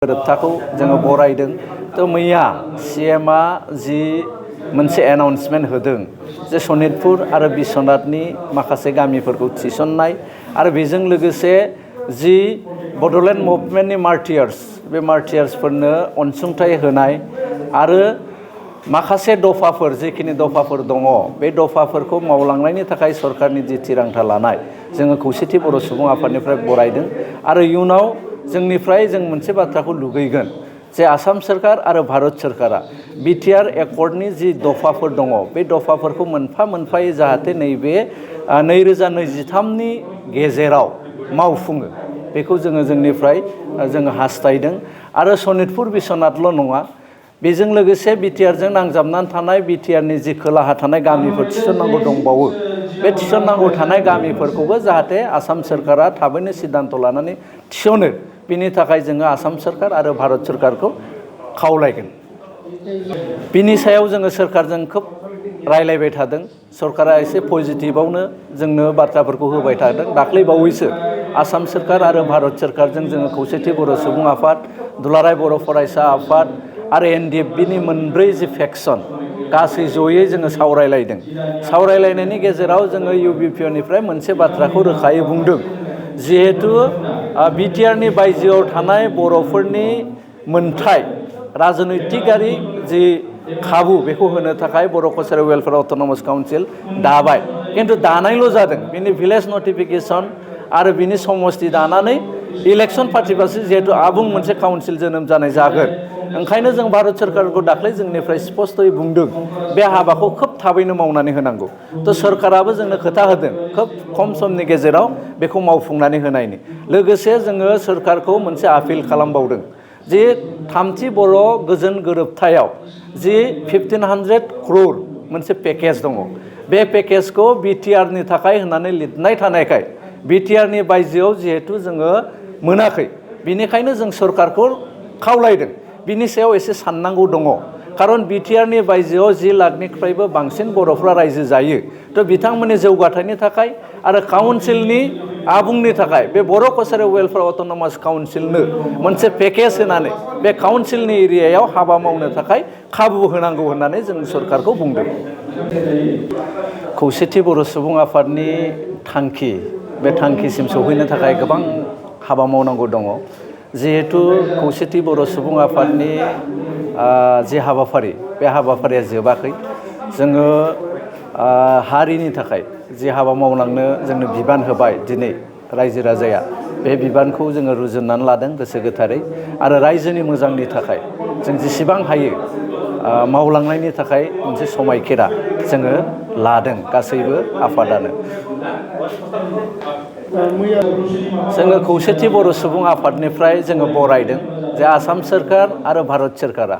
गोरोबथाखौ जोङो बरायदों। तो मैया सीएमआ जि मोनसे एनाउन्समेन्ट होदों जे सनितपुर आरो बिश्वनाथनि माखासे गामिफोरखौ थिसननाय आरो बेजों लोगोसे जि बड'लेण्ड मुभमेन्टनि मार्टियार्स बे मार्टियार्सफोरनो अनसुंथाइ होनाय आरो माखासे दफाफोर जिखिनि दफाफोर दङ बे दफाफोरखौ मावलांनायनि थाखाय सरकारनि जि थिरांथा लानाय जोङो खौसेथि बर' सुबुं आफादनिफ्राय बरायदों आरो इयुनाव जोंनिफ्राय जों मोनसे बाथ्राखौ लुगैगोन जे आसाम सरकार आरो भारत सरकारा BTR एकर्डनि जि दफाफोर दङ बे दफाफोरखौ मोनफा मोनफायै जाहाथे नैबे 2023नि गेजेराव मावफुङो बेखौ जोंनिफ्राय जोङो हास्थायदों आरो सनितपुर बिश्वनाथल' नङा बेजों लोगोसे BTRजों नांजाबनानै थानाय BTRनि जि खोलाहा थानाय गामिफोर थिसननांगौ दंबावो बे थिसननांगौ थानाय गामिफोरखौबो जाहाथे आसाम सरकारा थाबैनो सिद्धान्त लानानै थिसनो बिनि थाखाय जोङो आसाम सरकार आरो भारत सरकारखौ खावलायगोन। बिनि सायाव जोङो सरकारजों खोब रायलायबाय थादों। सरकारा एसे पजिटिभआवनो जोंनो बाथ्राफोरखौ होबाय थादों। दाख्लै बावैसो आसाम सरकार आरो भारत सरकारजों जोङो खौसेथि बर' सुबुं आफाद, दुलाराय बर' फरायसा आफाद आरो NDFBनि मोनब्रै जि फेक्सन गासै जयै जोङो सावरायलायदों। सावरायलायनायनि गेजेराव जोङो UBPनिफ्राय मोनसे बाथ्राखौ रोखायै बुंदों जिहेतु BTRनि बायजोआव थानाय बर'फोरनि मोनथाय राजनैतिकारि जि खाबु बेखौ होनो थाखाय बर' कसारि वेलफेयार अट'नमास काउन्सिल दाबाय किन्तु दानायल' जादों बिनि भिलेज नटिफिकेसन आरो बिनि समस्ति दानानै इलेक्सन फाथिबासो जिहेतु आबुं मोनसे काउन्सिल जोनोम जानाय जागोन। ओंखायनो जों भारत सरकारखौ दाख्लै जोंनिफ्राय स्पष्टयै बुंदों बे हाबाखौ खोब थाबैनो मावनानै होनांगौ। तो सरकाराबो जोंनो खोथा होदों खोब खम समनि गेजेराव बेखौ मावफुंनानै होनायनि। लोगोसे जोङो सरकारखौ मोनसे आपिल खालामबावदों जे थामथि बर' गोजोन गोरोबथायाव जि 1500 crore मोनसे पेकेज दङ बे पेकेजखौ BTRनि थाखाय होननानै लिरनाय थानायखाय BTRनि बायजोआव जिहेतु जोङो मोनाखै बिनिखायनो जों सरकारखौ खावलायदों बिनि सायाव एसे साननांगौ दङ। खारन BTRनि बायजोआव 10 लाखनिफ्रायबो बांसिन बर'फ्रा रायजो जायो। तो बिथांमोननि जौगाथायनि थाखाय आरो काउन्सिलनि आबुंनि थाखाय बे बर' कसारि वेलफेयार अट'नमास काउन्सिलनो मोनसे पेकेज होनानै बे काउन्सिलनि एरियायाव हाबा मावनो थाखाय खाबु होनांगौ होननानै जों सरकारखौ बुंदों। खौसेथि बर' सुबुं आफादनि थांखि बे थांखिसिम सौहैनो थाखाय गोबां हाबा मावनांगौ दङ। जिहेतु खौसेथि बर' सुबुं आफादनि जि हाबाफारि बे हाबाफारिया जोबाखै। जोङो हारिनि थाखाय जि हाबा मावलांनो जोंनो बिबान होबाय दिनै रायजो राजाया बे बिबानखौ जोङो रुजुननानै लादों गोसो गोथारै आरो रायजोनि मोजांनि थाखाय जों जेसेबां हायो मावलांनायनि थाखाय मोनसे समायखिरा जोङो लादों गासैबो आफादानो। जोङो खौसेथि बर' सुबुं आफादनिफ्राय जोङो बरायदों जे आसाम सरकार आरो भारत सरकारा